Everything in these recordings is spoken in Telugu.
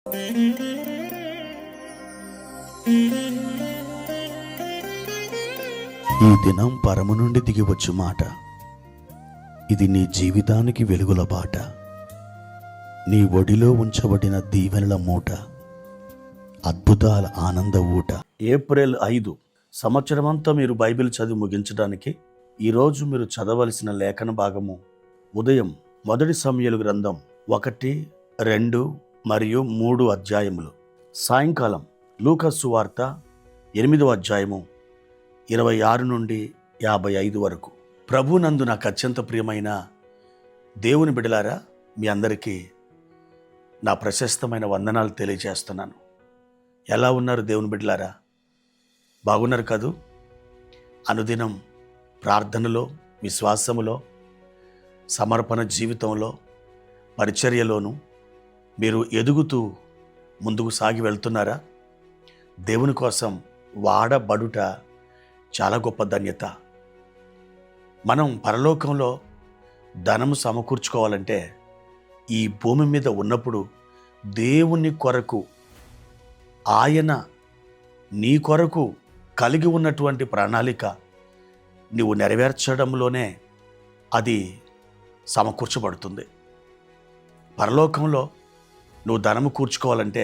ఈ దినం పరము నుండి దిగివచ్చు మాట, ఇది నీ జీవితానికి వెలుగుల బాట, నీ ఒడిలో ఉంచబడిన దీవెనల మూట, అద్భుతాల ఆనంద ఊట. ఏప్రిల్ 5 సంవత్సరమంతా మీరు బైబిల్ చదివి ముగించడానికి ఈరోజు మీరు చదవలసిన లేఖన భాగము ఉదయం 1 సమూయేలు గ్రంథం 1, 2 మరియు 3 అధ్యాయములు, సాయంకాలం లూకా సువార్త 8వ అధ్యాయము 26 నుండి 55 వరకు. ప్రభునందు నాకు అత్యంత ప్రియమైన దేవుని బిడ్డలారా, మీ అందరికీ నా ప్రశస్తమైన వందనాలు తెలియజేస్తున్నాను. ఎలా ఉన్నారు దేవుని బిడ్డలారా? బాగున్నారు కదూ? అనుదినం ప్రార్థనలో, విశ్వాసములో, సమర్పణ జీవితంలో, పరిచర్యలోను మీరు ఎదుగుతూ ముందుకు సాగి వెళ్తున్నారా? దేవుని కోసం వాడబడుట చాలా గొప్ప ధన్యత. మనం పరలోకంలో ధనము సమకూర్చుకోవాలంటే ఈ భూమి మీద ఉన్నప్పుడు దేవుని కొరకు, ఆయన నీ కొరకు కలిగి ఉన్నటువంటి ప్రణాళిక నీవు నెరవేర్చడంలోనే అది సమకూర్చబడుతుంది. పరలోకంలో నువ్వు ధనము కూర్చుకోవాలంటే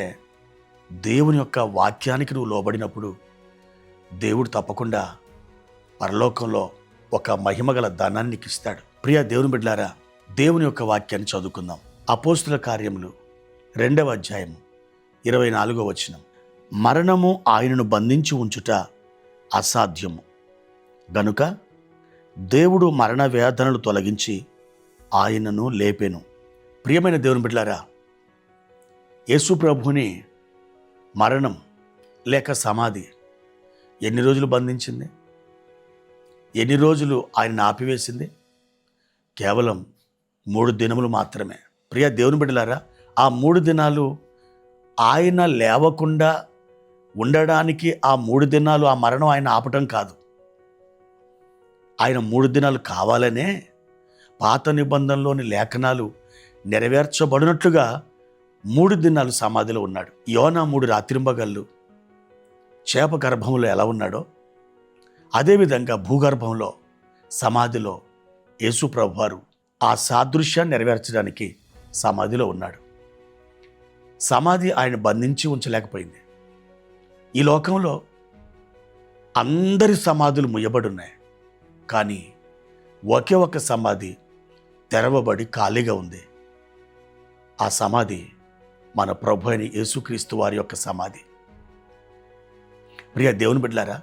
దేవుని యొక్క వాక్యానికి నువ్వు లోబడినప్పుడు దేవుడు తప్పకుండా పరలోకంలో ఒక మహిమగల ధనాన్ని నీకు ఇస్తాడు. ప్రియ దేవుని బిడ్డలారా, దేవుని యొక్క వాక్యాన్ని చదువుకుందాం. అపోస్తుల కార్యములు 2వ అధ్యాయము 24వ వచనం. మరణము ఆయనను బంధించి ఉంచుట అసాధ్యము గనుక దేవుడు మరణ వేదనలు తొలగించి ఆయనను లేపెను. ప్రియమైన దేవుని బిడ్డలారా, యేసు ప్రభువుని మరణం లేక సమాధి ఎన్ని రోజులు బంధించింది? ఎన్ని రోజులు ఆయన ఆపివేసింది? కేవలం 3 దినములు మాత్రమే. ప్రియ దేవుని బిడ్డలారా, ఆ 3 దినాలు ఆయన లేవకుండా ఉండడానికి, ఆ 3 దినాలు ఆ మరణం ఆయన ఆపటం కాదు. ఆయన 3 దినాలు కావాలనే పాత నిబంధనలోని లేఖనాలు నెరవేర్చబడినట్లుగా 3 దినాలు సమాధిలో ఉన్నాడు. యోనా 3 రాత్రింబగళ్ళు చేప గర్భంలో ఎలా ఉన్నాడో అదేవిధంగా భూగర్భంలో సమాధిలో యేసు ప్రభువారు ఆ సాదృశ్యాన్ని నెరవేర్చడానికి సమాధిలో ఉన్నాడు. సమాధి ఆయన బంధించి ఉంచలేకపోయింది. ఈ లోకంలో అందరి సమాధులు ముయ్యబడి ఉన్నాయి, కానీ ఒకే ఒక సమాధి తెరవబడి ఖాళీగా ఉంది. ఆ సమాధి మన ప్రభు అయిన యేసుక్రీస్తు వారి యొక్క సమాధి. ప్రియ దేవుని బిడ్డలారా,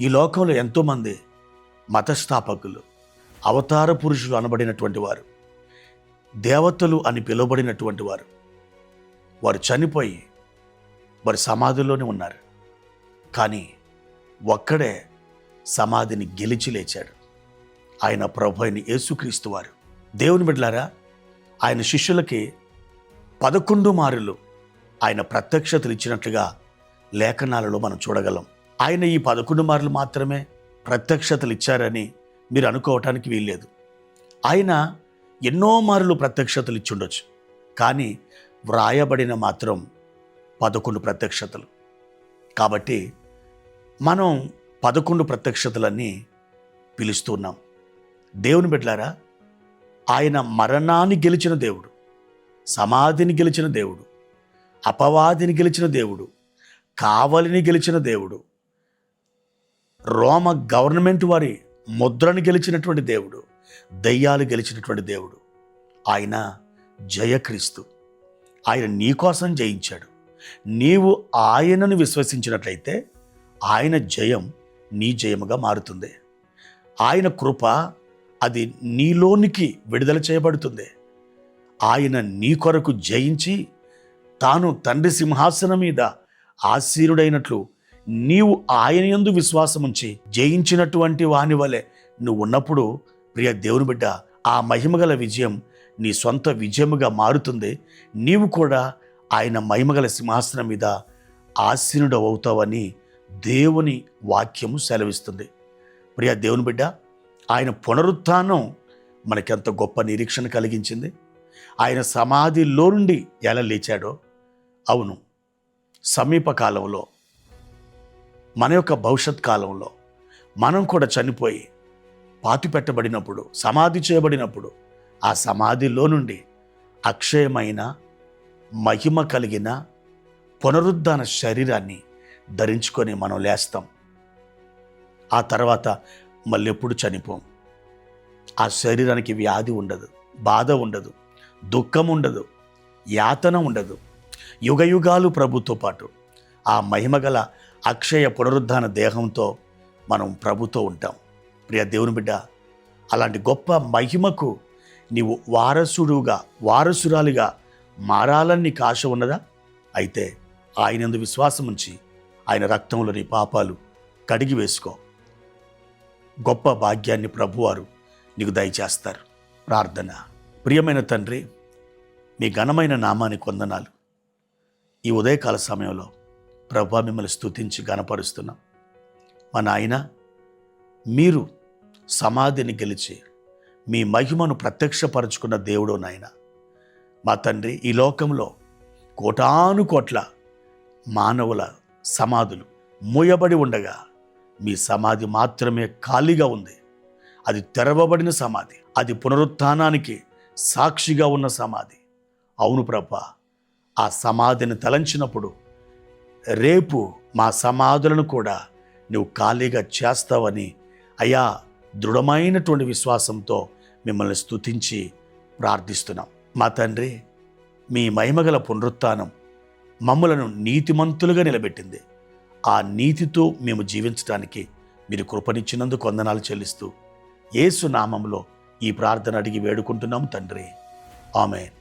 ఈ లోకంలో ఎంతోమంది మతస్థాపకులు, అవతార పురుషులు అనబడినటువంటి వారు, దేవతలు అని పిలువబడినటువంటి వారు చనిపోయి వారి సమాధిలోనే ఉన్నారు. కానీ ఒక్కడే సమాధిని గెలిచి లేచాడు. ఆయన ప్రభు అయిన యేసుక్రీస్తు వారు. దేవుని బిడ్డలారా, ఆయన శిష్యులకి 11 మారులు ఆయన ప్రత్యక్షతలు ఇచ్చినట్లుగా లేఖనాలలో మనం చూడగలం. ఆయన ఈ 11 మార్లు మాత్రమే ప్రత్యక్షతలు ఇచ్చారని మీరు అనుకోవటానికి వీల్లేదు. ఆయన ఎన్నో మార్లు ప్రత్యక్షతలు ఇచ్చుండొచ్చు, కానీ వ్రాయబడిన మాత్రం 11 ప్రత్యక్షతలు. కాబట్టి మనం 11 ప్రత్యక్షతలన్నీ పిలుస్తున్నాం. దేవుని బిడ్డలారా, ఆయన మరణాన్ని గెలిచిన దేవుడు, సమాధిని గెలిచిన దేవుడు, అపవాదిని గెలిచిన దేవుడు, కావలిని గెలిచిన దేవుడు, రోమ గవర్నమెంట్ వారి ముద్రను గెలిచినటువంటి దేవుడు, దయ్యాలు గెలిచినటువంటి దేవుడు. ఆయన జయక్రీస్తు. ఆయన నీ కోసం జయించాడు. నీవు ఆయనను విశ్వసించినట్లయితే ఆయన జయం నీ జయముగా మారుతుంది. ఆయన కృప అది నీలోనికి విడుదల చేయబడుతుంది. ఆయన నీ కొరకు జయించి తాను తండ్రి సింహాసనం మీద ఆసీనుడైనట్లు నీవు ఆయన యందు విశ్వాసముంచి జయించినటువంటి వాని వలె నువ్వు ఉన్నప్పుడు, ప్రియ దేవుని బిడ్డ, ఆ మహిమగల విజయం నీ సొంత విజయముగా మారుతుంది. నీవు కూడా ఆయన మహిమగల సింహాసనం మీద ఆసీనుడు అవుతావని దేవుని వాక్యము సెలవిస్తుంది. ప్రియ దేవుని బిడ్డ, ఆయన పునరుత్థానం మనకెంత గొప్ప నిరీక్షణ కలిగించింది. ఆయన సమాధిలో నుండి ఎలా లేచాడో అవును, సమీప కాలంలో, మన యొక్క భవిష్యత్ కాలంలో మనం కూడా చనిపోయి పాతి పెట్టబడినప్పుడు, సమాధి చేయబడినప్పుడు, ఆ సమాధిలో నుండి అక్షయమైన మహిమ కలిగిన పునరుద్ధాన శరీరాన్ని ధరించుకొని మనం లేస్తాం. ఆ తర్వాత మళ్ళీ ఎప్పుడు చనిపోం. ఆ శరీరానికి వ్యాధి ఉండదు, బాధ ఉండదు, దుఃఖం ఉండదు, యాతన ఉండదు. యుగయుగాలు ప్రభుతో పాటు ఆ మహిమగల అక్షయ పునరుద్ధాన దేహంతో మనం ప్రభుతో ఉంటాం. ప్రియ దేవుని బిడ్డ, అలాంటి గొప్ప మహిమకు నీవు వారసురాలిగా మారాలని నీకు ఆశ ఉన్నదా? అయితే ఆయనందు విశ్వాసం ఉంచి ఆయన రక్తంలో నీ పాపాలు కడిగి వేసుకో. గొప్ప భాగ్యాన్ని ప్రభువారు నీకు దయచేస్తారు. ప్రార్థన. ప్రియమైన తండ్రి, మీ ఘనమైన నామానికి వందనాలు. ఈ ఉదయకాల సమయంలో ప్రభువా మిమ్మల్ని స్తుతించి ఘనపరుస్తున్నాం. మా నాయన, మీరు సమాధిని గెలిచి మీ మహిమను ప్రత్యక్షపరుచుకున్న దేవుడు నాయన. మా తండ్రి, ఈ లోకంలో కోటాను కోట్ల మానవుల సమాధులు మూయబడి ఉండగా మీ సమాధి మాత్రమే ఖాళీగా ఉంది. అది తెరవబడిన సమాధి, అది పునరుత్థానానికి సాక్షిగా ఉన్న సమాధి. అవును ప్రభా, ఆ సమాధిని తలంచినప్పుడు రేపు మా సమాధులను కూడా నువ్వు ఖాళీగా చేస్తావని అయా దృఢమైనటువంటి విశ్వాసంతో మిమ్మల్ని స్తుతించి ప్రార్థిస్తున్నాం. మా తండ్రి, మీ మహిమగల పునరుత్థానం మమ్మలను నీతిమంతులుగా నిలబెట్టింది. ఆ నీతితో మేము జీవించడానికి మీరు కృపనిచ్చినందుకు వందనాలు చెల్లిస్తూ యేసు నామములో ఈ ప్రార్థన అడిగి వేడుకుంటున్నాం తండ్రి. ఆమేన్.